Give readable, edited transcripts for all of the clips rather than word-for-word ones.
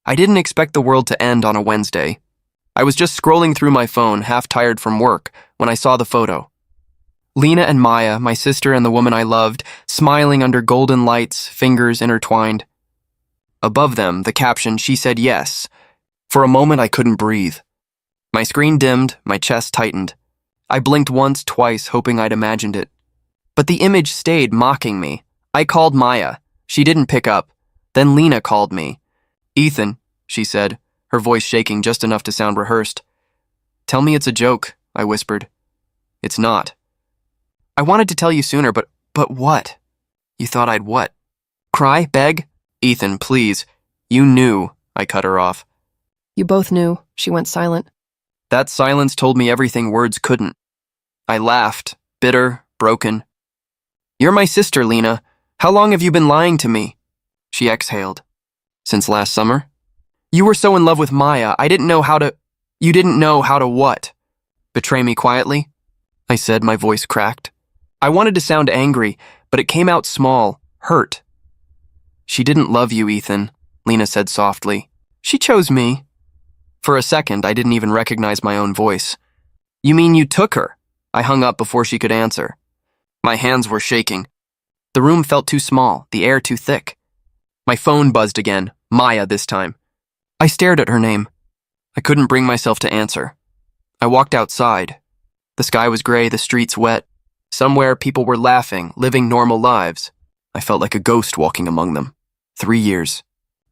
I didn't expect the world to end on a Wednesday. I was just scrolling through my phone, half tired from work, when I saw the photo. Lena and Maya, my sister and the woman I loved, smiling under golden lights, fingers intertwined. Above them, the caption, "She said yes." For a moment, I couldn't breathe. My screen dimmed, my chest tightened. I blinked once, twice, hoping I'd imagined it. But the image stayed, mocking me. I called Maya. She didn't pick up. Then Lena called me. "Ethan," she said, her voice shaking just enough to sound rehearsed. "Tell me it's a joke," I whispered. "It's not." "I wanted to tell you sooner, but what?" "You thought I'd what? Cry? Beg?" "Ethan, please. You knew," I cut her off. "You both knew." She went silent. That silence told me everything words couldn't. I laughed, bitter, broken. "You're my sister, Lena. How long have you been lying to me?" She exhaled. "Since last summer?" "You were so in love with Maya, I didn't know how to—" "You didn't know how to what?" "Betray me quietly?" I said, my voice cracked. I wanted to sound angry, but it came out small, hurt. "She didn't love you, Ethan," Lena said softly. "She chose me." For a second, I didn't even recognize my own voice. "You mean you took her?" I hung up before she could answer. My hands were shaking. The room felt too small, the air too thick. My phone buzzed again, Maya this time. I stared at her name. I couldn't bring myself to answer. I walked outside. The sky was gray, the streets wet. Somewhere people were laughing, living normal lives. I felt like a ghost walking among them. 3 years.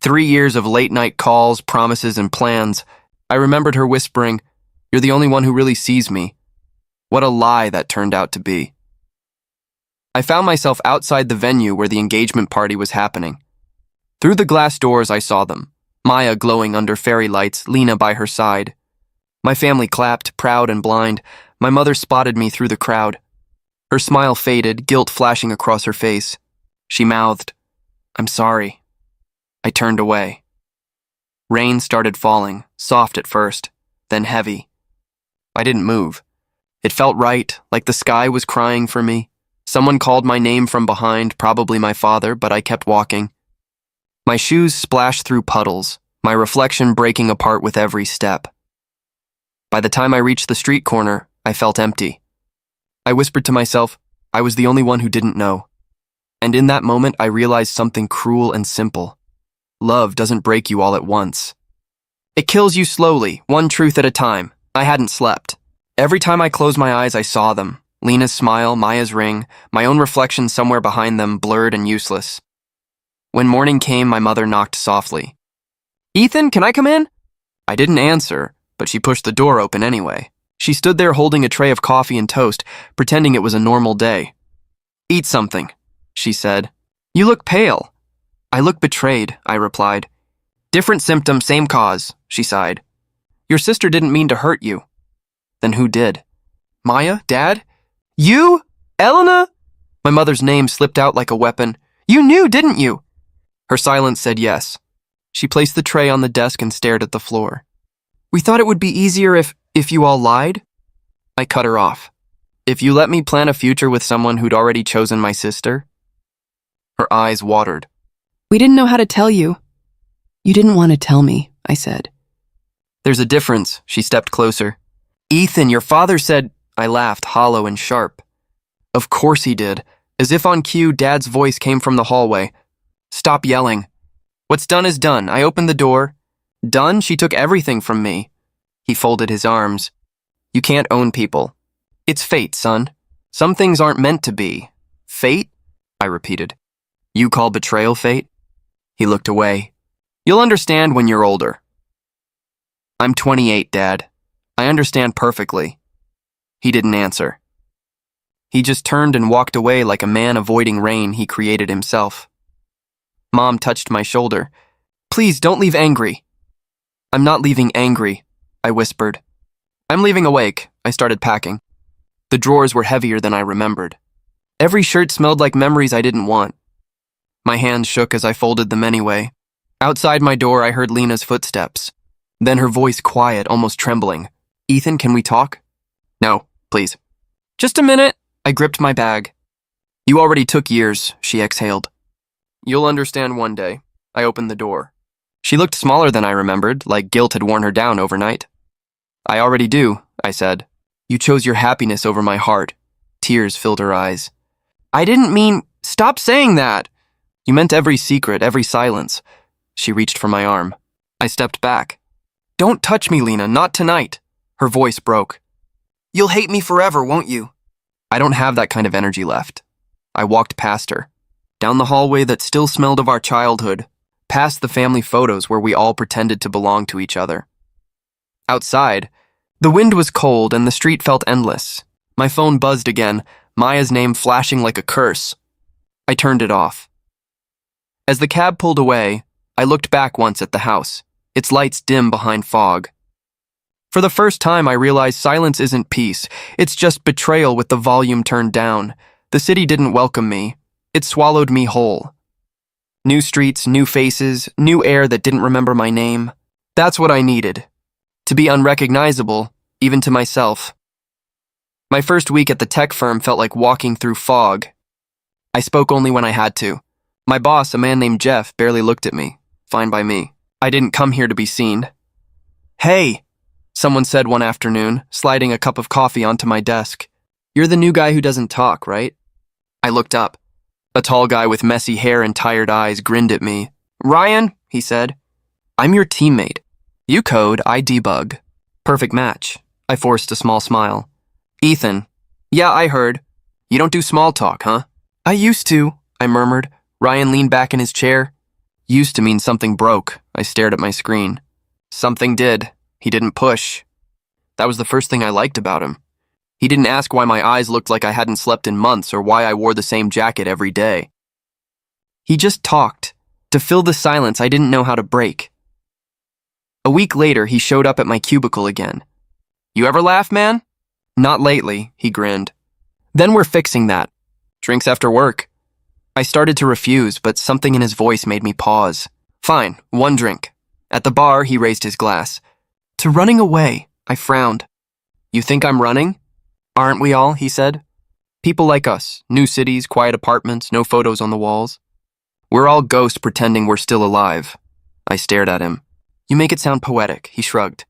3 years of late-night calls, promises, and plans. I remembered her whispering, "You're the only one who really sees me." What a lie that turned out to be. I found myself outside the venue where the engagement party was happening. Through the glass doors, I saw them. Maya glowing under fairy lights, Lena by her side. My family clapped, proud and blind. My mother spotted me through the crowd. Her smile faded, guilt flashing across her face. She mouthed, "I'm sorry." I turned away. Rain started falling, soft at first, then heavy. I didn't move. It felt right, like the sky was crying for me. Someone called my name from behind, probably my father, but I kept walking. My shoes splashed through puddles, my reflection breaking apart with every step. By the time I reached the street corner, I felt empty. I whispered to myself, I was the only one who didn't know. And in that moment, I realized something cruel and simple. Love doesn't break you all at once. It kills you slowly, one truth at a time. I hadn't slept. Every time I closed my eyes, I saw them. Lena's smile, Maya's ring, my own reflection somewhere behind them, blurred and useless. When morning came, my mother knocked softly. "Ethan, can I come in?" I didn't answer, but she pushed the door open anyway. She stood there holding a tray of coffee and toast, pretending it was a normal day. "Eat something," she said. "You look pale." "I look betrayed," I replied. "Different symptom, same cause," she sighed. "Your sister didn't mean to hurt you." "Then who did?" "Maya? Dad? You? Elena?" My mother's name slipped out like a weapon. "You knew, didn't you?" Her silence said yes. She placed the tray on the desk and stared at the floor. "We thought it would be easier if you all lied." I cut her off. "If you let me plan a future with someone who'd already chosen my sister?" Her eyes watered. "We didn't know how to tell you." "You didn't want to tell me," I said. "There's a difference." She stepped closer. "Ethan, your father said—" I laughed, hollow and sharp. "Of course he did." As if on cue, Dad's voice came from the hallway. "Stop yelling. What's done is done." I opened the door. "Done? She took everything from me." He folded his arms. "You can't own people. It's fate, son. Some things aren't meant to be." "Fate?" I repeated. "You call betrayal fate?" He looked away. "You'll understand when you're older." "I'm 28, Dad. I understand perfectly." He didn't answer. He just turned and walked away like a man avoiding rain he created himself. Mom touched my shoulder. "Please, don't leave angry." "I'm not leaving angry," I whispered. "I'm leaving awake." I started packing. The drawers were heavier than I remembered. Every shirt smelled like memories I didn't want. My hands shook as I folded them anyway. Outside my door, I heard Lena's footsteps. Then her voice quiet, almost trembling. "Ethan, can we talk?" "No, please." "Just a minute." I gripped my bag. "You already took years," she exhaled. "You'll understand one day." I opened the door. She looked smaller than I remembered, like guilt had worn her down overnight. I already do, I said. You chose your happiness over my heart. Tears filled her eyes. I didn't mean, stop saying that. You meant every secret, every silence. She reached for my arm. I stepped back. Don't touch me, Lena, not tonight. Her voice broke. You'll hate me forever, won't you? I don't have that kind of energy left. I walked past her, down the hallway that still smelled of our childhood, past the family photos where we all pretended to belong to each other. Outside, the wind was cold and the street felt endless. My phone buzzed again, Maya's name flashing like a curse. I turned it off. As the cab pulled away, I looked back once at the house, its lights dim behind fog. For the first time, I realized silence isn't peace. It's just betrayal with the volume turned down. The city didn't welcome me. It swallowed me whole. New streets, new faces, new air that didn't remember my name. That's what I needed. To be unrecognizable, even to myself. My first week at the tech firm felt like walking through fog. I spoke only when I had to. My boss, a man named Jeff, barely looked at me. Fine by me. I didn't come here to be seen. Hey, someone said one afternoon, sliding a cup of coffee onto my desk. You're the new guy who doesn't talk, right? I looked up. A tall guy with messy hair and tired eyes grinned at me. Ryan, he said. I'm your teammate. You code, I debug. Perfect match. I forced a small smile. Ethan. Yeah, I heard. You don't do small talk, huh? I used to, I murmured. Ryan leaned back in his chair. Used to mean something broke. I stared at my screen. Something did. He didn't push. That was the first thing I liked about him. He didn't ask why my eyes looked like I hadn't slept in months or why I wore the same jacket every day. He just talked, to fill the silence I didn't know how to break. A week later, he showed up at my cubicle again. You ever laugh, man? Not lately, he grinned. Then we're fixing that. Drinks after work. I started to refuse, but something in his voice made me pause. Fine, one drink. At the bar, he raised his glass. To running away, I frowned. You think I'm running? Aren't we all, he said. People like us, new cities, quiet apartments, no photos on the walls. We're all ghosts pretending we're still alive. I stared at him. You make it sound poetic, he shrugged.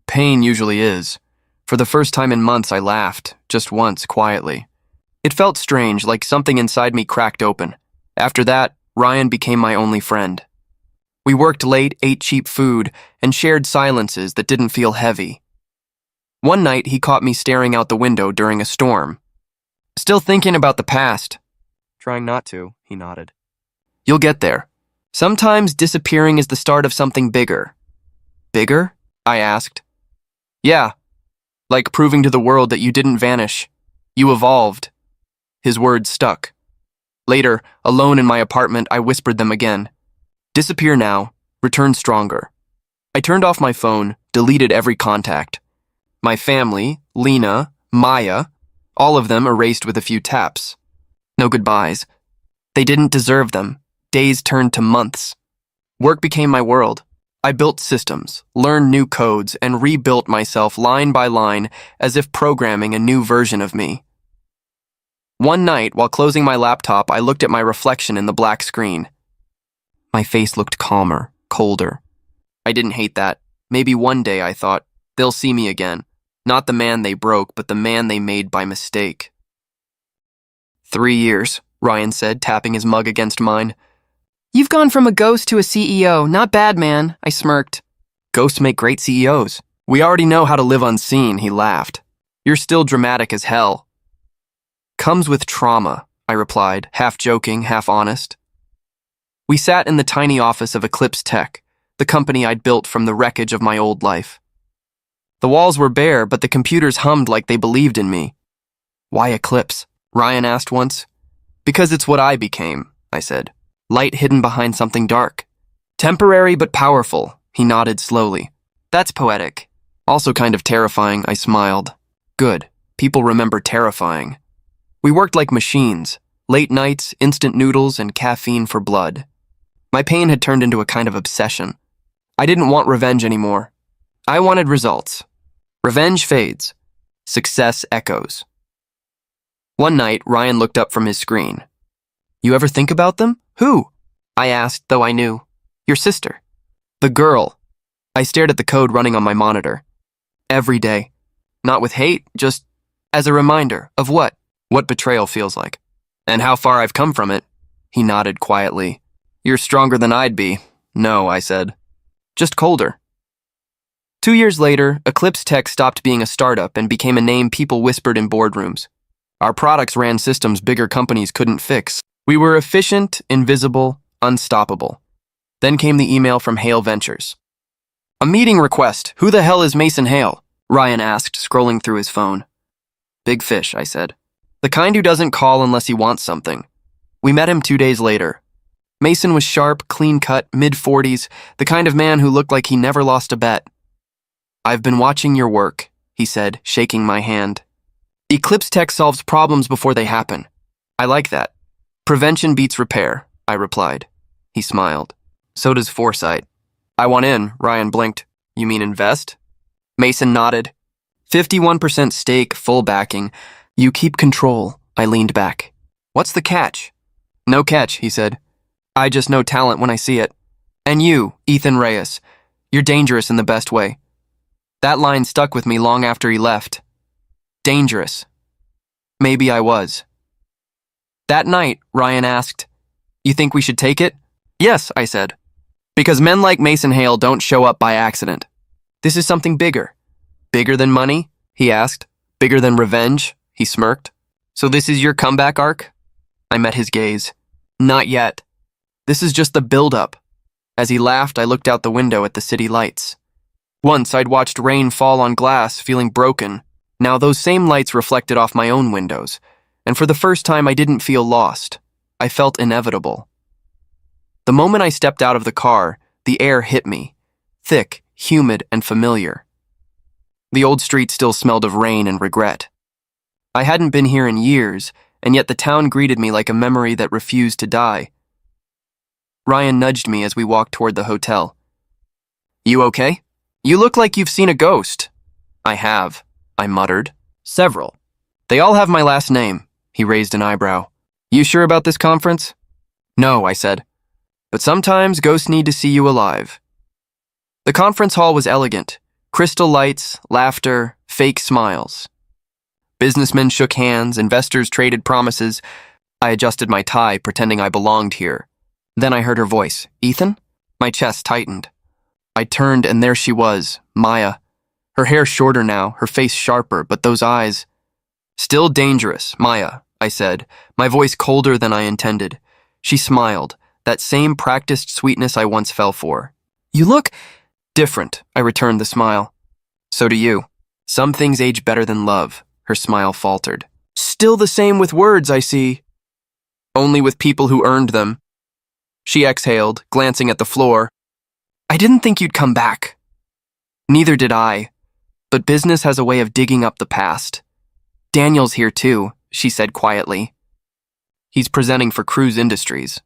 Pain usually is. For the first time in months, I laughed, just once, quietly. It felt strange, like something inside me cracked open. After that, Ryan became my only friend. We worked late, ate cheap food, and shared silences that didn't feel heavy. One night, he caught me staring out the window during a storm. Still thinking about the past. Trying not to, he nodded. You'll get there. Sometimes disappearing is the start of something bigger. Bigger? I asked. Yeah. Like proving to the world that you didn't vanish. You evolved. His words stuck. Later, alone in my apartment, I whispered them again. Disappear now. Return stronger. I turned off my phone, deleted every contact. My family, Lena, Maya, all of them erased with a few taps. No goodbyes. They didn't deserve them. Days turned to months. Work became my world. I built systems, learned new codes, and rebuilt myself line by line as if programming a new version of me. One night, while closing my laptop, I looked at my reflection in the black screen. My face looked calmer, colder. I didn't hate that. Maybe one day, I thought, they'll see me again. Not the man they broke, but the man they made by mistake. 3 years, Ryan said, tapping his mug against mine. You've gone from a ghost to a CEO. Not bad, man, I smirked. Ghosts make great CEOs. We already know how to live unseen, he laughed. You're still dramatic as hell. Comes with trauma, I replied, half joking, half honest. We sat in the tiny office of Eclipse Tech, the company I'd built from the wreckage of my old life. The walls were bare, but the computers hummed like they believed in me. Why Eclipse? Ryan asked once. Because it's what I became, I said. Light hidden behind something dark. Temporary but powerful, he nodded slowly. That's poetic. Also kind of terrifying, I smiled. Good. People remember terrifying. We worked like machines. Late nights, instant noodles, and caffeine for blood. My pain had turned into a kind of obsession. I didn't want revenge anymore. I wanted results. Revenge fades. Success echoes. One night, Ryan looked up from his screen. You ever think about them? Who? I asked, though I knew. Your sister. The girl. I stared at the code running on my monitor. Every day. Not with hate, just as a reminder of what betrayal feels like. And how far I've come from it. He nodded quietly. You're stronger than I'd be. No, I said. Just colder. 2 years later, Eclipse Tech stopped being a startup and became a name people whispered in boardrooms. Our products ran systems bigger companies couldn't fix. We were efficient, invisible, unstoppable. Then came the email from Hale Ventures. A meeting request. Who the hell is Mason Hale? Ryan asked, scrolling through his phone. Big fish, I said. The kind who doesn't call unless he wants something. We met him 2 days later. Mason was sharp, clean-cut, mid-40s, the kind of man who looked like he never lost a bet. I've been watching your work, he said, shaking my hand. Eclipse Tech solves problems before they happen. I like that. Prevention beats repair, I replied. He smiled. So does foresight. I want in, Ryan blinked. You mean invest? Mason nodded. 51% stake, full backing. You keep control, I leaned back. What's the catch? No catch, he said. I just know talent when I see it. And you, Ethan Reyes, you're dangerous in the best way. That line stuck with me long after he left. Dangerous. Maybe I was. That night, Ryan asked, You think we should take it? Yes, I said. Because men like Mason Hale don't show up by accident. This is something bigger. Bigger than money? He asked. Bigger than revenge? He smirked. So this is your comeback arc? I met his gaze. Not yet. This is just the build-up. As he laughed, I looked out the window at the city lights. Once I'd watched rain fall on glass, feeling broken. Now those same lights reflected off my own windows, and for the first time I didn't feel lost. I felt inevitable. The moment I stepped out of the car, the air hit me, thick, humid, and familiar. The old street still smelled of rain and regret. I hadn't been here in years, and yet the town greeted me like a memory that refused to die. Ryan nudged me as we walked toward the hotel. You okay? You look like you've seen a ghost. I have, I muttered. Several. They all have my last name. He raised an eyebrow. You sure about this conference? No, I said. But sometimes ghosts need to see you alive. The conference hall was elegant. Crystal lights, laughter, fake smiles. Businessmen shook hands, investors traded promises. I adjusted my tie, pretending I belonged here. Then I heard her voice. Ethan? My chest tightened. I turned and there she was, Maya. Her hair shorter now, her face sharper, but those eyes... Still dangerous, Maya, I said, my voice colder than I intended. She smiled, that same practiced sweetness I once fell for. You look... different, I returned the smile. So do you. Some things age better than love, her smile faltered. Still the same with words, I see. Only with people who earned them. She exhaled, glancing at the floor. I didn't think you'd come back. Neither did I. But business has a way of digging up the past. Daniel's here too, she said quietly. He's presenting for Cruise Industries.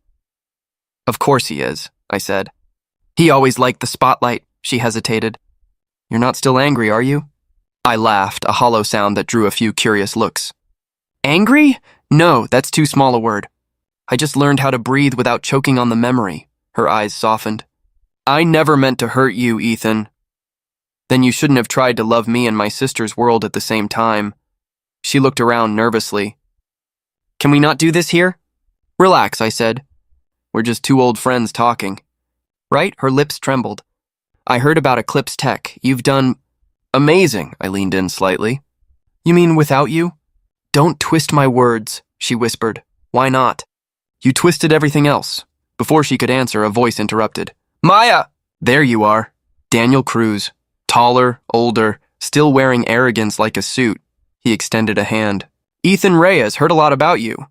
Of course he is, I said. He always liked the spotlight, she hesitated. You're not still angry, are you? I laughed, a hollow sound that drew a few curious looks. Angry? No, that's too small a word. I just learned how to breathe without choking on the memory. Her eyes softened. I never meant to hurt you, Ethan. Then you shouldn't have tried to love me and my sister's world at the same time. She looked around nervously. Can we not do this here? Relax, I said. We're just two old friends talking. Right? Her lips trembled. I heard about Eclipse Tech. You've done... Amazing, I leaned in slightly. You mean without you? Don't twist my words, she whispered. Why not? You twisted everything else. Before she could answer, a voice interrupted. Maya! There you are. Daniel Cruz. Taller, older, still wearing arrogance like a suit. He extended a hand. Ethan Reyes, heard a lot about you.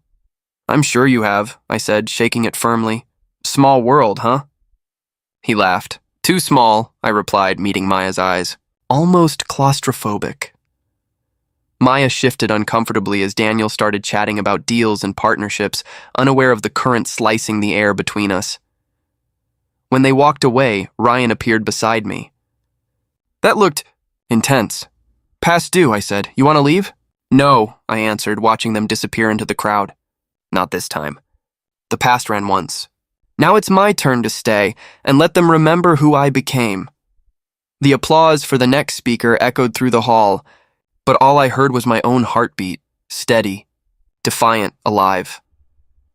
I'm sure you have, I said, shaking it firmly. Small world, huh? He laughed. Too small, I replied, meeting Maya's eyes. Almost claustrophobic. Maya shifted uncomfortably as Daniel started chatting about deals and partnerships, unaware of the current slicing the air between us. When they walked away, Ryan appeared beside me. That looked intense. Past due, I said. You want to leave? No, I answered, watching them disappear into the crowd. Not this time. The past ran once. Now it's my turn to stay and let them remember who I became. The applause for the next speaker echoed through the hall, but all I heard was my own heartbeat, steady, defiant, alive.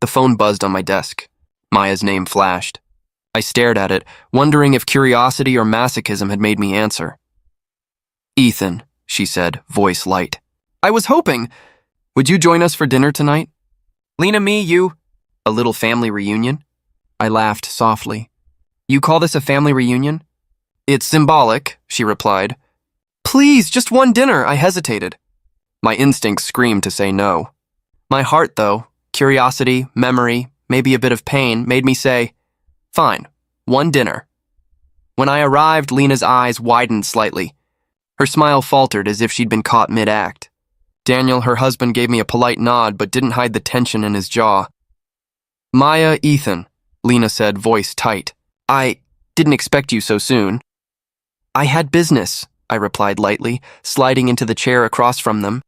The phone buzzed on my desk. Maya's name flashed. I stared at it, wondering if curiosity or masochism had made me answer. "Ethan," she said, voice light. "I was hoping. Would you join us for dinner tonight? Lena, me, you. A little family reunion?" I laughed softly. "You call this a family reunion?" "It's symbolic," she replied. "Please, just one dinner," I hesitated. My instincts screamed to say no. My heart, though, curiosity, memory, maybe a bit of pain, made me say, "Fine, one dinner." When I arrived, Lena's eyes widened slightly. Her smile faltered as if she'd been caught mid-act. Daniel, her husband, gave me a polite nod but didn't hide the tension in his jaw. "Maya, Ethan," Lena said, voice tight. "I didn't expect you so soon." "I had business," I replied lightly, sliding into the chair across from them.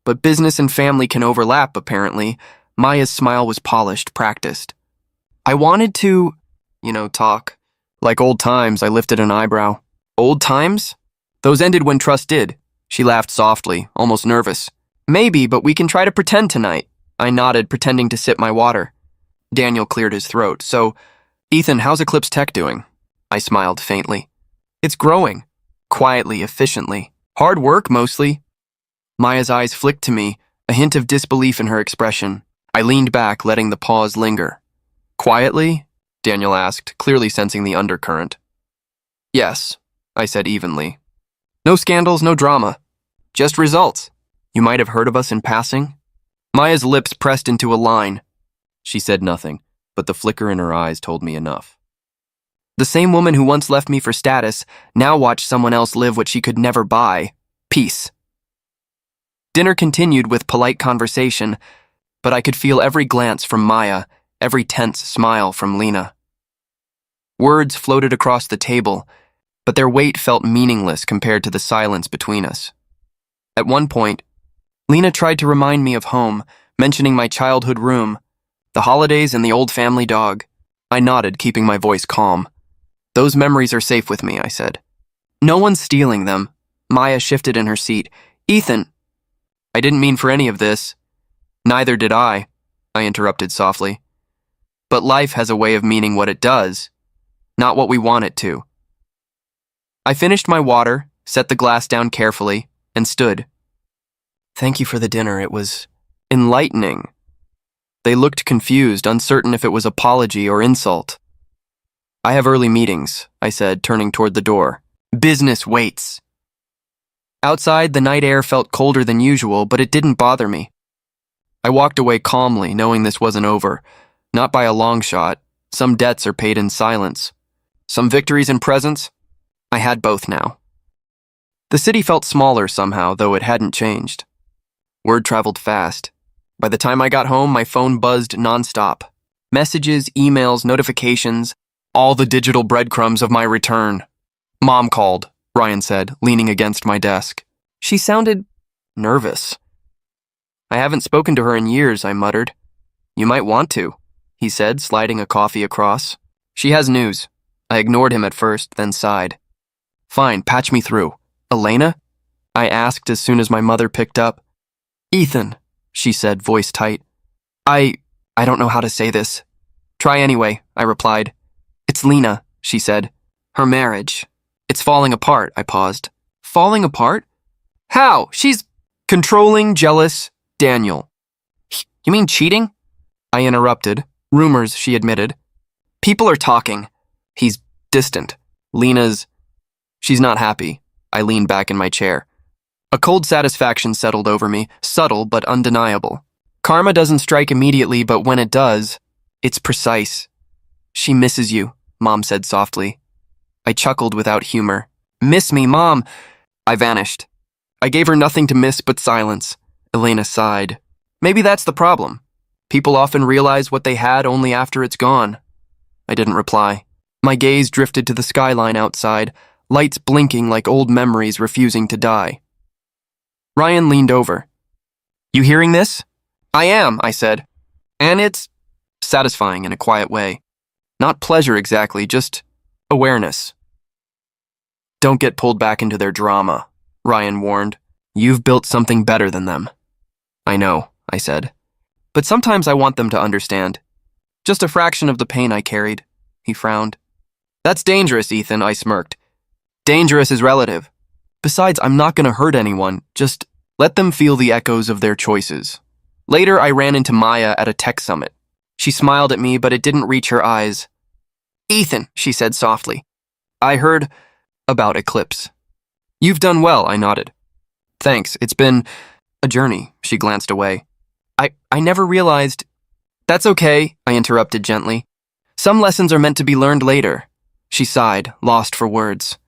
But business and family can overlap, apparently. Maya's smile was polished, practiced. "I wanted to, talk. Like old times," I lifted an eyebrow. "Old times? Those ended when trust did." She laughed softly, almost nervous. "Maybe, but we can try to pretend tonight." I nodded, pretending to sip my water. Daniel cleared his throat. "So, Ethan, how's Eclipse Tech doing?" I smiled faintly. "It's growing. Quietly, efficiently. Hard work, mostly." Maya's eyes flicked to me, a hint of disbelief in her expression. I leaned back, letting the pause linger. "Quietly?" Daniel asked, clearly sensing the undercurrent. "Yes," I said evenly. "No scandals, no drama. Just results. You might have heard of us in passing." Maya's lips pressed into a line. She said nothing, but the flicker in her eyes told me enough. The same woman who once left me for status now watched someone else live what she could never buy: peace. Dinner continued with polite conversation, but I could feel every glance from Maya, every tense smile from Lena. Words floated across the table, but their weight felt meaningless compared to the silence between us. At one point, Lena tried to remind me of home, mentioning my childhood room, the holidays and the old family dog. I nodded, keeping my voice calm. "Those memories are safe with me," I said. "No one's stealing them." Maya shifted in her seat. "Ethan, I didn't mean for any of this." "Neither did I interrupted softly. "But life has a way of meaning what it does, not what we want it to." I finished my water, set the glass down carefully, and stood. "Thank you for the dinner. It was enlightening." They looked confused, uncertain if it was apology or insult. "I have early meetings," I said, turning toward the door. "Business waits." Outside, the night air felt colder than usual, but it didn't bother me. I walked away calmly, knowing this wasn't over. Not by a long shot. Some debts are paid in silence. Some victories in presence. I had both now. The city felt smaller somehow, though it hadn't changed. Word traveled fast. By the time I got home, my phone buzzed nonstop. Messages, emails, notifications, all the digital breadcrumbs of my return. "Mom called," Ryan said, leaning against my desk. She sounded nervous. "I haven't spoken to her in years," I muttered. "You might want to," he said, sliding a coffee across. "She has news." I ignored him at first, then sighed. "Fine, patch me through." "Elena?" I asked as soon as my mother picked up. "Ethan," she said, voice tight. I don't know how to say this." "Try anyway," I replied. "It's Lena," she said. "Her marriage. It's falling apart," I paused. "Falling apart? How? She's controlling, jealous, Daniel." "You mean cheating?" I interrupted. "Rumors," she admitted. "People are talking. He's distant. She's not happy." I leaned back in my chair. A cold satisfaction settled over me, subtle but undeniable. Karma doesn't strike immediately, but when it does, it's precise. "She misses you," Mom said softly. I chuckled without humor. "Miss me, Mom." I vanished. I gave her nothing to miss but silence. Elena sighed. "Maybe that's the problem. People often realize what they had only after it's gone." I didn't reply. My gaze drifted to the skyline outside, lights blinking like old memories refusing to die. Ryan leaned over. "You hearing this?" "I am," I said. "And it's satisfying in a quiet way." Not pleasure exactly, just awareness. Don't get pulled back into their drama, Ryan warned. You've built something better than them. I know, I said. But sometimes I want them to understand. Just a fraction of the pain I carried, he frowned. That's dangerous, Ethan, I smirked. Dangerous is relative. Besides, I'm not going to hurt anyone, just let them feel the echoes of their choices. Later, I ran into Maya at a tech summit. She smiled at me, but it didn't reach her eyes. Ethan, she said softly. I heard about Eclipse. You've done well, I nodded. Thanks, it's been a journey, she glanced away. I never realized. That's okay, I interrupted gently. Some lessons are meant to be learned later. She sighed, lost for words.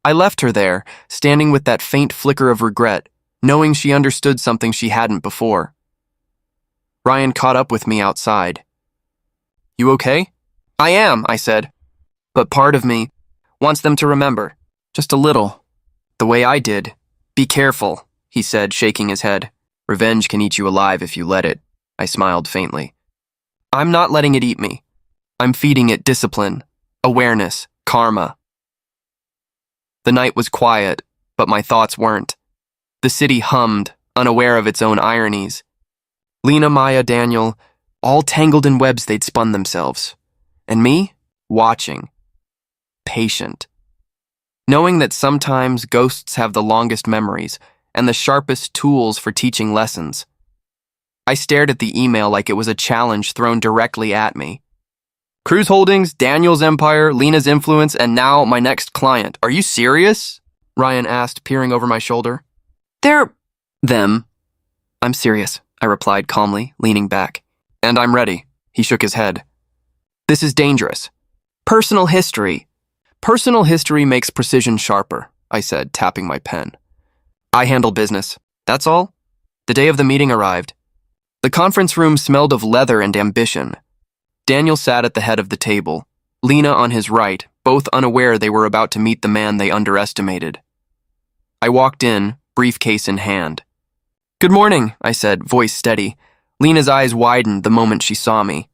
I left her there, standing with that faint flicker of regret, knowing she understood something she hadn't before. Ryan caught up with me outside. You okay? I am, I said. But part of me wants them to remember, just a little. The way I did. Be careful, he said, shaking his head. Revenge can eat you alive if you let it. I smiled faintly. I'm not letting it eat me. I'm feeding it discipline, awareness, karma. The night was quiet, but my thoughts weren't. The city hummed, unaware of its own ironies. Lena, Maya, Daniel, all tangled in webs they'd spun themselves. And me, watching. Patient. Knowing that sometimes ghosts have the longest memories and the sharpest tools for teaching lessons. I stared at the email like it was a challenge thrown directly at me. Cruz Holdings, Daniel's empire, Lena's influence, and now my next client. Are you serious? Ryan asked, peering over my shoulder. They're them. I'm serious, I replied calmly, leaning back. And I'm ready. He shook his head. This is dangerous. Personal history. Personal history makes precision sharper, I said, tapping my pen. I handle business. That's all. The day of the meeting arrived. The conference room smelled of leather and ambition. Daniel sat at the head of the table, Lena on his right, both unaware they were about to meet the man they underestimated. I walked in, briefcase in hand. Good morning, I said, voice steady. Lena's eyes widened the moment she saw me.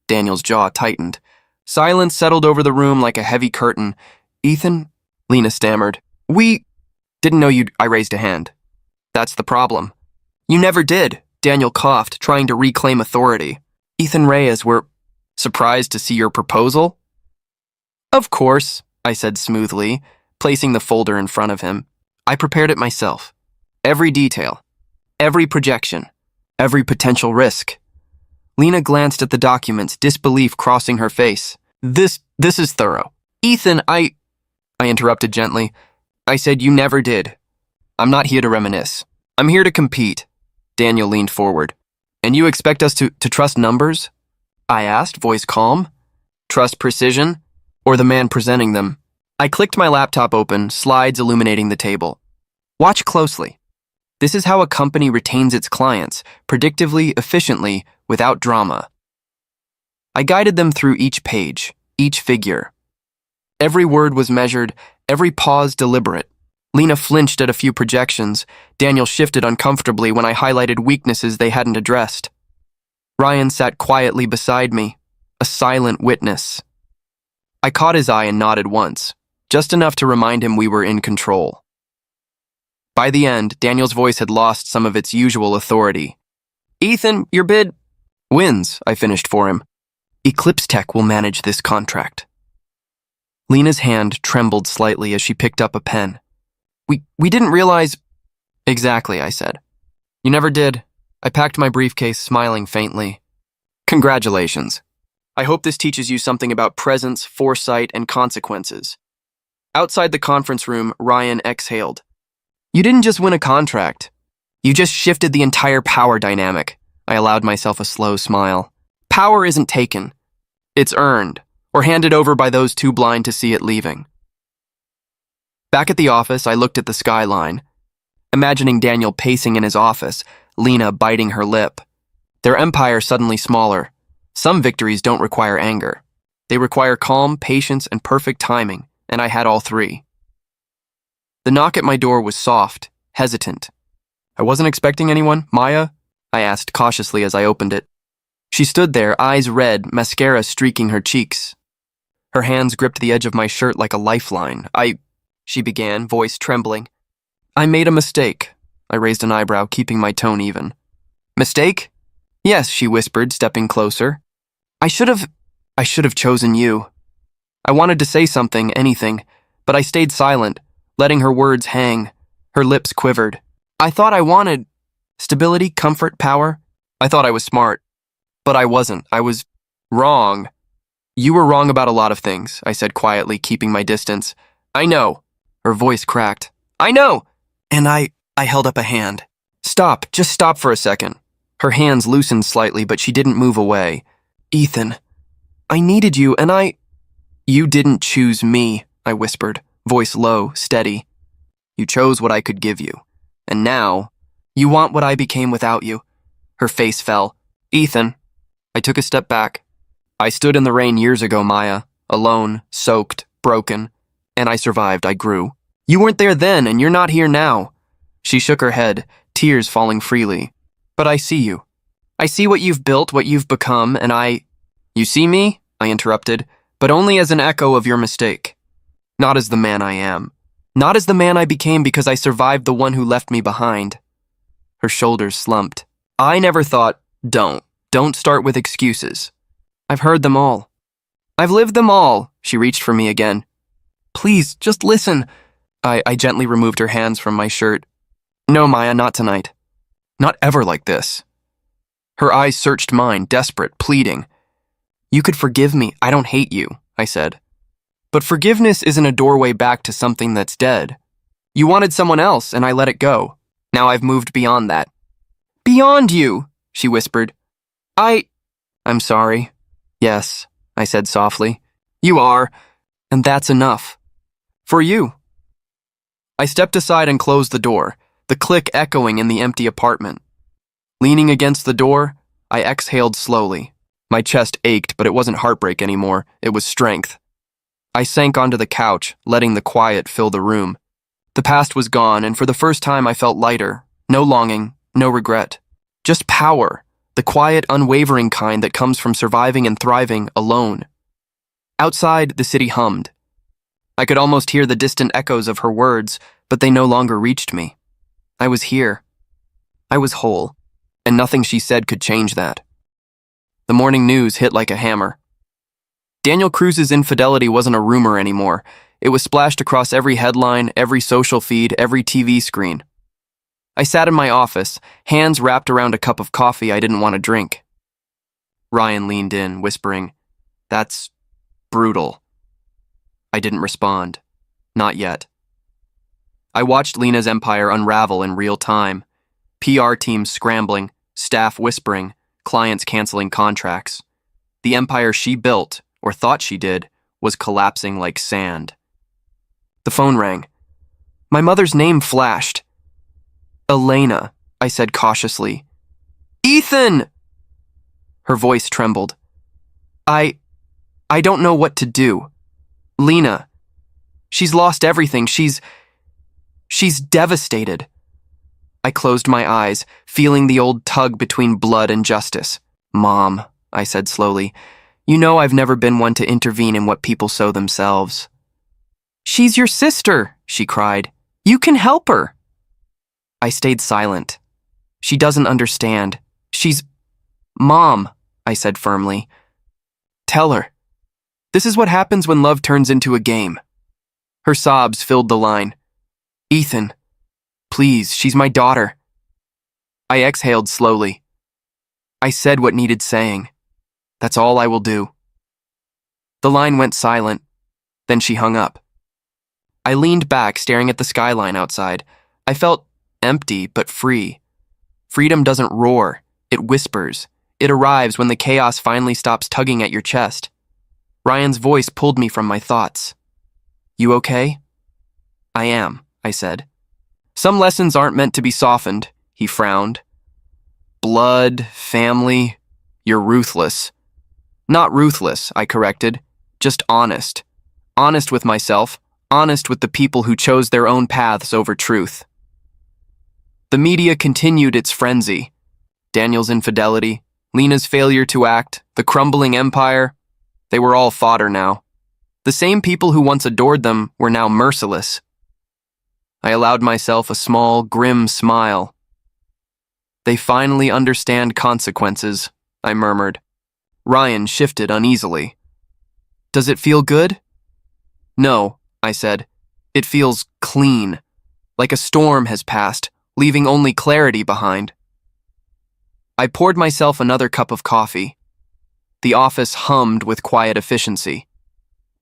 Daniel's jaw tightened. Silence settled over the room like a heavy curtain. Ethan, Lena stammered. We didn't know you'd. I raised a hand. That's the problem. You never did, Daniel coughed, trying to reclaim authority. Ethan Reyes, we're surprised to see your proposal? Of course, I said smoothly, placing the folder in front of him. I prepared it myself. Every detail. Every projection. Every potential risk. Lena glanced at the documents, disbelief crossing her face. This is thorough. Ethan, I interrupted gently. I said you never did. I'm not here to reminisce. I'm here to compete. Daniel leaned forward. And you expect us to trust numbers? I asked, voice calm. Trust precision? Or the man presenting them? I clicked my laptop open, slides illuminating the table. Watch closely. This is how a company retains its clients, predictively, efficiently, without drama. I guided them through each page, each figure. Every word was measured, every pause deliberate. Lena flinched at a few projections. Daniel shifted uncomfortably when I highlighted weaknesses they hadn't addressed. Ryan sat quietly beside me, a silent witness. I caught his eye and nodded once, just enough to remind him we were in control. By the end, Daniel's voice had lost some of its usual authority. Ethan, your bid wins, I finished for him. Eclipse Tech will manage this contract. Lena's hand trembled slightly as she picked up a pen. We didn't realize. Exactly, I said. You never did. I packed my briefcase, smiling faintly. Congratulations. I hope this teaches you something about presence, foresight, and consequences. Outside the conference room, Ryan exhaled. You didn't just win a contract. You just shifted the entire power dynamic. I allowed myself a slow smile. Power isn't taken. It's earned, or handed over by those too blind to see it leaving. Back at the office, I looked at the skyline, imagining Daniel pacing in his office, Lena biting her lip. Their empire suddenly smaller. Some victories don't require anger. They require calm, patience, and perfect timing, and I had all three. The knock at my door was soft, hesitant. I wasn't expecting anyone. Maya? I asked cautiously as I opened it. She stood there, eyes red, mascara streaking her cheeks. Her hands gripped the edge of my shirt like a lifeline. She began, voice trembling. I made a mistake. I raised an eyebrow, keeping my tone even. Mistake? Yes, she whispered, stepping closer. I should have chosen you. I wanted to say something, anything, but I stayed silent, letting her words hang. Her lips quivered. I thought I wanted stability, comfort, power. I thought I was smart, but I wasn't. I was wrong. You were wrong about a lot of things, I said quietly, keeping my distance. I know. Her voice cracked. I know. And I held up a hand. Stop, just stop for a second. Her hands loosened slightly, but she didn't move away. Ethan, I needed you, and You didn't choose me, I whispered, voice low, steady. You chose what I could give you. And now, you want what I became without you. Her face fell. Ethan. I took a step back. I stood in the rain years ago, Maya, alone, soaked, broken, and I survived. I grew. You weren't there then, and you're not here now. She shook her head, tears falling freely. But I see you. I see what you've built, what you've become, and You see me? I interrupted, but only as an echo of your mistake. Not as the man I am. Not as the man I became because I survived the one who left me behind. Her shoulders slumped. I never thought, don't start with excuses. I've heard them all. I've lived them all. She reached for me again. Please, just listen. I gently removed her hands from my shirt. No, Maya, not tonight. Not ever like this. Her eyes searched mine, desperate, pleading. You could forgive me. I don't hate you, I said. But forgiveness isn't a doorway back to something that's dead. You wanted someone else, and I let it go. Now I've moved beyond that. Beyond you, she whispered. I'm sorry. Yes, I said softly. You are, and that's enough. For you. I stepped aside and closed the door, the click echoing in the empty apartment. Leaning against the door, I exhaled slowly. My chest ached, but it wasn't heartbreak anymore. It was strength. I sank onto the couch, letting the quiet fill the room. The past was gone, and for the first time I felt lighter. No longing, no regret. Just power, the quiet, unwavering kind that comes from surviving and thriving alone. Outside, the city hummed. I could almost hear the distant echoes of her words, but they no longer reached me. I was here. I was whole, and nothing she said could change that. The morning news hit like a hammer. Daniel Cruz's infidelity wasn't a rumor anymore. It was splashed across every headline, every social feed, every TV screen. I sat in my office, hands wrapped around a cup of coffee I didn't want to drink. Ryan leaned in, whispering, "That's brutal." I didn't respond. Not yet. I watched Lena's empire unravel in real time. PR teams scrambling, staff whispering, clients canceling contracts. The empire she built, or thought she did, was collapsing like sand. The phone rang. My mother's name flashed. Elena, I said cautiously. Ethan! Her voice trembled. I don't know what to do. Lena, she's lost everything. She's devastated. I closed my eyes, feeling the old tug between blood and justice. Mom, I said slowly, you know I've never been one to intervene in what people sow themselves. She's your sister, she cried. You can help her. I stayed silent. She doesn't understand. Mom, I said firmly. Tell her. This is what happens when love turns into a game. Her sobs filled the line. Ethan, please, she's my daughter. I exhaled slowly. I said what needed saying. That's all I will do. The line went silent. Then she hung up. I leaned back, staring at the skyline outside. I felt empty but free. Freedom doesn't roar. It whispers. It arrives when the chaos finally stops tugging at your chest. Ryan's voice pulled me from my thoughts. You okay? I am, I said. Some lessons aren't meant to be softened, he frowned. Blood, family, you're ruthless. Not ruthless, I corrected. Just honest. Honest with myself, honest with the people who chose their own paths over truth. The media continued its frenzy. Daniel's infidelity, Lena's failure to act, the crumbling empire, they were all fodder now. The same people who once adored them were now merciless. I allowed myself a small, grim smile. They finally understand consequences, I murmured. Ryan shifted uneasily. Does it feel good? No, I said. It feels clean, like a storm has passed, leaving only clarity behind. I poured myself another cup of coffee. The office hummed with quiet efficiency.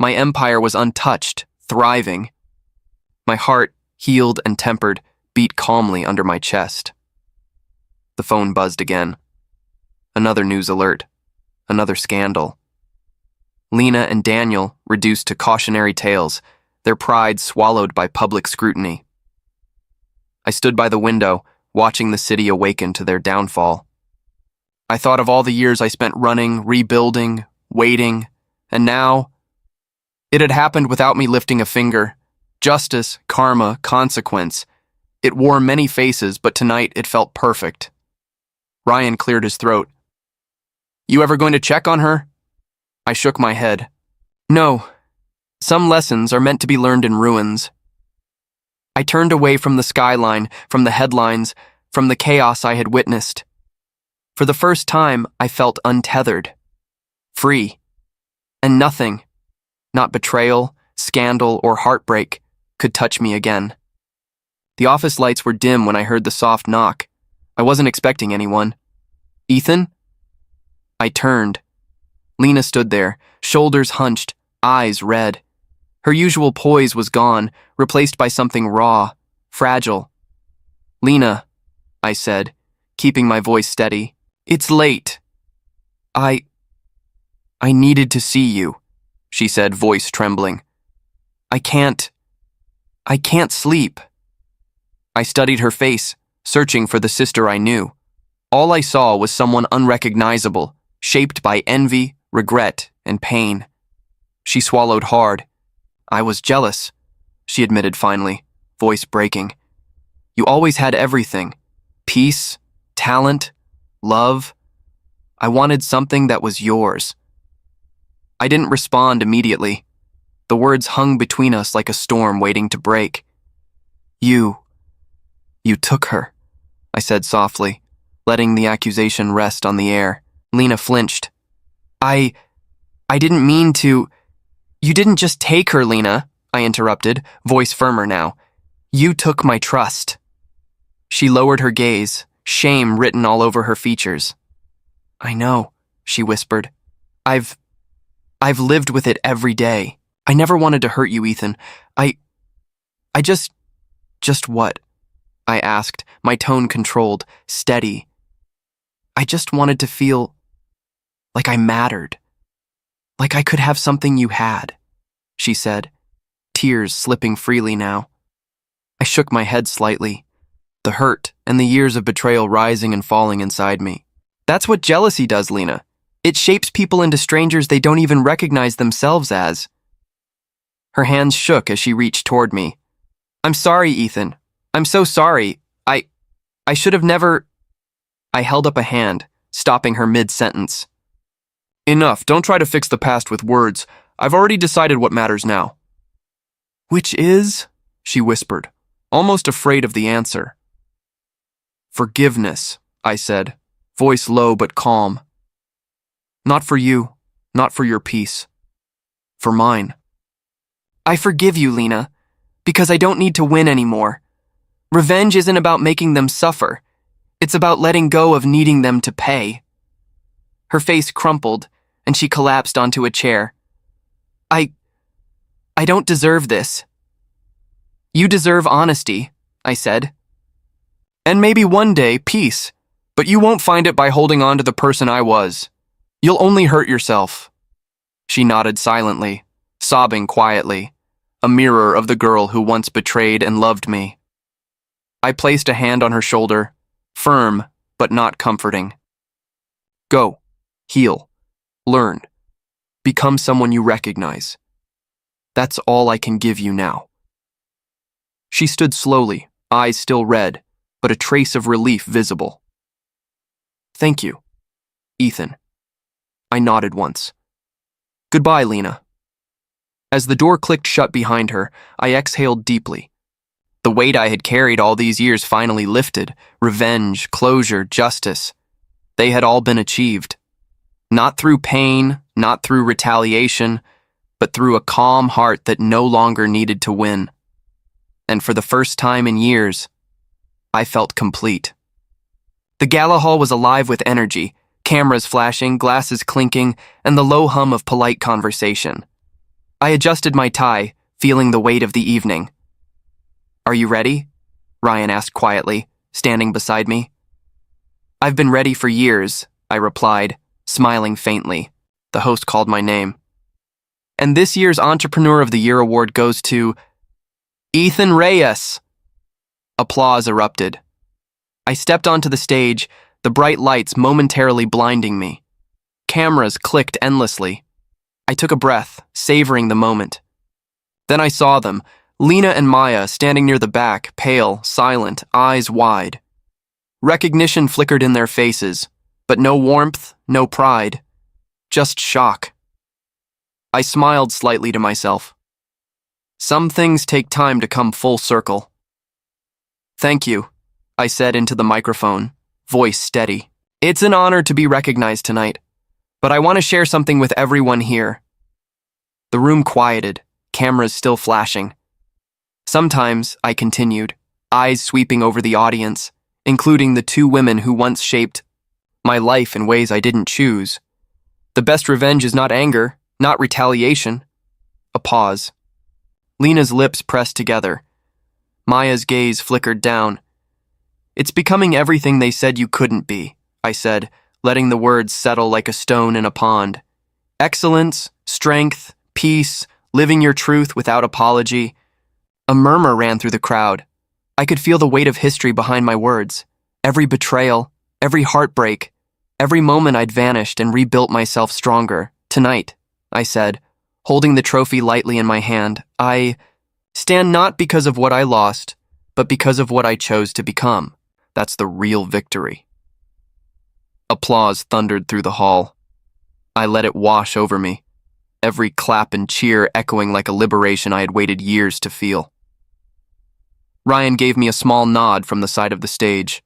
My empire was untouched, thriving. My heart, healed and tempered, beat calmly under my chest. The phone buzzed again. Another news alert. Another scandal. Lena and Daniel reduced to cautionary tales, their pride swallowed by public scrutiny. I stood by the window, watching the city awaken to their downfall. I thought of all the years I spent running, rebuilding, waiting, and now... It had happened without me lifting a finger. Justice, karma, consequence. It wore many faces, but tonight it felt perfect. Ryan cleared his throat. You ever going to check on her? I shook my head. No. Some lessons are meant to be learned in ruins. I turned away from the skyline, from the headlines, from the chaos I had witnessed. For the first time, I felt untethered. Free. And nothing, not betrayal, scandal, or heartbreak, could touch me again. The office lights were dim when I heard the soft knock. I wasn't expecting anyone. Ethan? I turned. Lena stood there, shoulders hunched, eyes red. Her usual poise was gone, replaced by something raw, fragile. Lena, I said, keeping my voice steady. It's late. I needed to see you, she said, voice trembling. I can't sleep. I studied her face, searching for the sister I knew. All I saw was someone unrecognizable, shaped by envy, regret, and pain. She swallowed hard. I was jealous, she admitted finally, voice breaking. You always had everything. Peace, talent, love. I wanted something that was yours. I didn't respond immediately. The words hung between us like a storm waiting to break. You took her, I said softly, letting the accusation rest on the air. Lena flinched. I didn't mean to... You didn't just take her, Lena, I interrupted, voice firmer now. You took my trust. She lowered her gaze, shame written all over her features. I know, she whispered. I've lived with it every day. I never wanted to hurt you, Ethan. I just what? I asked, my tone controlled, steady. I just wanted to feel like I mattered. Like I could have something you had, she said, tears slipping freely now. I shook my head slightly, the hurt and the years of betrayal rising and falling inside me. That's what jealousy does, Lena. It shapes people into strangers they don't even recognize themselves as. Her hands shook as she reached toward me. I'm sorry, Ethan. I'm so sorry. I should have never... I held up a hand, stopping her mid-sentence. Enough, don't try to fix the past with words. I've already decided what matters now. Which is? She whispered, almost afraid of the answer. Forgiveness, I said, voice low but calm. Not for you, not for your peace. For mine. I forgive you, Lena, because I don't need to win anymore. Revenge isn't about making them suffer. It's about letting go of needing them to pay. Her face crumpled, and she collapsed onto a chair. I don't deserve this. You deserve honesty, I said. And maybe one day, peace, but you won't find it by holding on to the person I was. You'll only hurt yourself. She nodded silently, sobbing quietly, a mirror of the girl who once betrayed and loved me. I placed a hand on her shoulder, firm but not comforting. Go, heal, learn, become someone you recognize. That's all I can give you now. She stood slowly, eyes still red, but a trace of relief visible. Thank you, Ethan. I nodded once. Goodbye, Lena. As the door clicked shut behind her, I exhaled deeply. The weight I had carried all these years finally lifted. Revenge, closure, justice. They had all been achieved. Not through pain, not through retaliation, but through a calm heart that no longer needed to win. And for the first time in years, I felt complete. The gala hall was alive with energy, cameras flashing, glasses clinking, and the low hum of polite conversation. I adjusted my tie, feeling the weight of the evening. "Are you ready?" Ryan asked quietly, standing beside me. "I've been ready for years," I replied, smiling faintly. The host called my name. "And this year's Entrepreneur of the Year award goes to Ethan Reyes." Applause erupted. I stepped onto the stage, the bright lights momentarily blinding me. Cameras clicked endlessly. I took a breath, savoring the moment. Then I saw them, Lena and Maya standing near the back, pale, silent, eyes wide. Recognition flickered in their faces, but no warmth, no pride, just shock. I smiled slightly to myself. Some things take time to come full circle. "Thank you," I said into the microphone, voice steady. "It's an honor to be recognized tonight, but I want to share something with everyone here." The room quieted, cameras still flashing. "Sometimes," I continued, eyes sweeping over the audience, including the two women who once shaped my life in ways I didn't choose. "The best revenge is not anger, not retaliation." A pause. Lena's lips pressed together. Maya's gaze flickered down. "It's becoming everything they said you couldn't be," I said, letting the words settle like a stone in a pond. "Excellence, strength, peace, living your truth without apology." A murmur ran through the crowd. I could feel the weight of history behind my words. Every betrayal, every heartbreak, every moment I'd vanished and rebuilt myself stronger. "Tonight," I said, holding the trophy lightly in my hand, "I stand not because of what I lost, but because of what I chose to become. That's the real victory." Applause thundered through the hall. I let it wash over me, every clap and cheer echoing like a liberation I had waited years to feel. Ryan gave me a small nod from the side of the stage,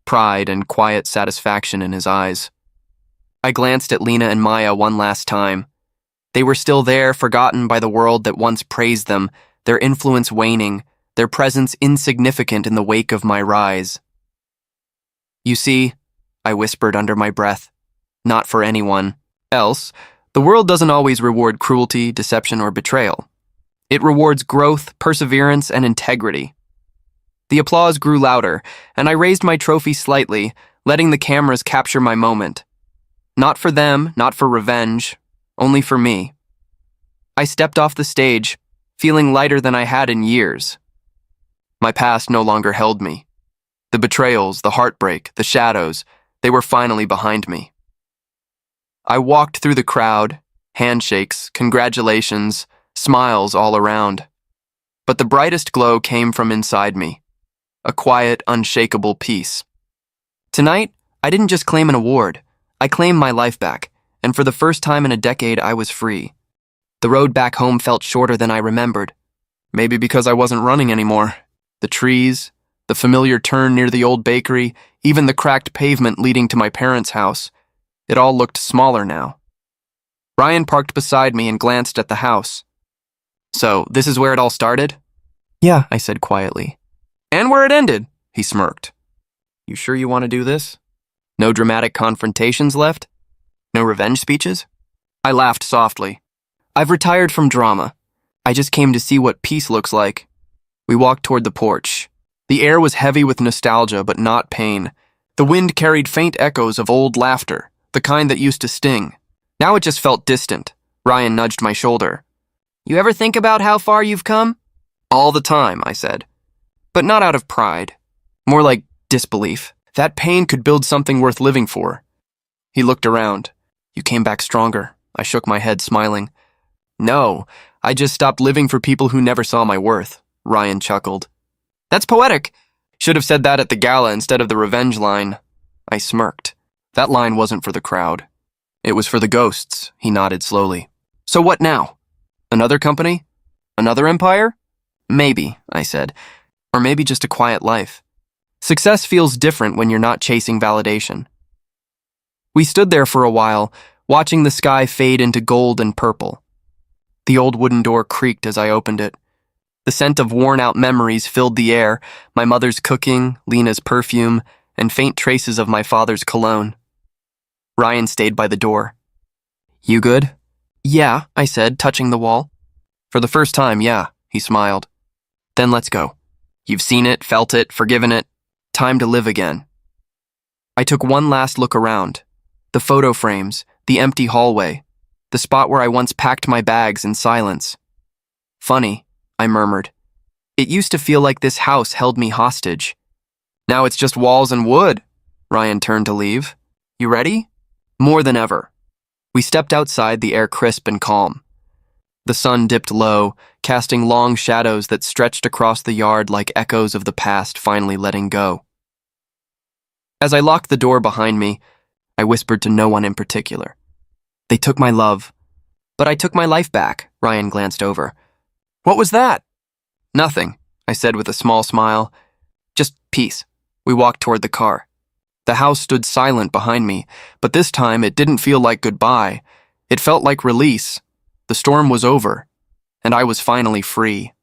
pride and quiet satisfaction in his eyes. I glanced at Lena and Maya one last time. They were still there, forgotten by the world that once praised them, their influence waning, their presence insignificant in the wake of my rise. "You see," I whispered under my breath, "not for anyone else, the world doesn't always reward cruelty, deception, or betrayal. It rewards growth, perseverance, and integrity." The applause grew louder, and I raised my trophy slightly, letting the cameras capture my moment. Not for them, not for revenge, only for me. I stepped off the stage, feeling lighter than I had in years. My past no longer held me. The betrayals, the heartbreak, the shadows, they were finally behind me. I walked through the crowd, handshakes, congratulations, smiles all around. But the brightest glow came from inside me, a quiet, unshakable peace. Tonight, I didn't just claim an award. I claimed my life back, and for the first time in a decade, I was free. The road back home felt shorter than I remembered. Maybe because I wasn't running anymore. The trees, the familiar turn near the old bakery, even the cracked pavement leading to my parents' house. It all looked smaller now. Ryan parked beside me and glanced at the house. "So, this is where it all started?" "Yeah," I said quietly. "And where it ended," he smirked. "You sure you want to do this? No dramatic confrontations left? No revenge speeches?" I laughed softly. "I've retired from drama. I just came to see what peace looks like." We walked toward the porch. The air was heavy with nostalgia, but not pain. The wind carried faint echoes of old laughter, the kind that used to sting. Now it just felt distant. Ryan nudged my shoulder. "You ever think about how far you've come?" "All the time," I said. But not out of pride. More like disbelief. That pain could build something worth living for. He looked around. "You came back stronger." I shook my head, smiling. "No, I just stopped living for people who never saw my worth," Ryan chuckled. "That's poetic. Should have said that at the gala instead of the revenge line." I smirked. That line wasn't for the crowd. It was for the ghosts, he nodded slowly. "So what now?" Another company? Another empire? Maybe, I said. Or maybe just a quiet life. Success feels different when you're not chasing validation. We stood there for a while, watching the sky fade into gold and purple. The old wooden door creaked as I opened it. The scent of worn-out memories filled the air, my mother's cooking, Lena's perfume, and faint traces of my father's cologne. Ryan stayed by the door. You good? Yeah, I said, touching the wall. For the first time, yeah, he smiled. Then let's go. You've seen it, felt it, forgiven it. Time to live again. I took one last look around. The photo frames, the empty hallway, the spot where I once packed my bags in silence. Funny, I murmured. It used to feel like this house held me hostage. Now it's just walls and wood. Ryan turned to leave. You ready? More than ever. We stepped outside, the air crisp and calm. The sun dipped low, casting long shadows that stretched across the yard like echoes of the past finally letting go. As I locked the door behind me, I whispered to no one in particular. They took my love, but I took my life back. Ryan glanced over. What was that? Nothing, I said with a small smile. Just peace. We walked toward the car. The house stood silent behind me, but this time it didn't feel like goodbye. It felt like release. The storm was over, and I was finally free.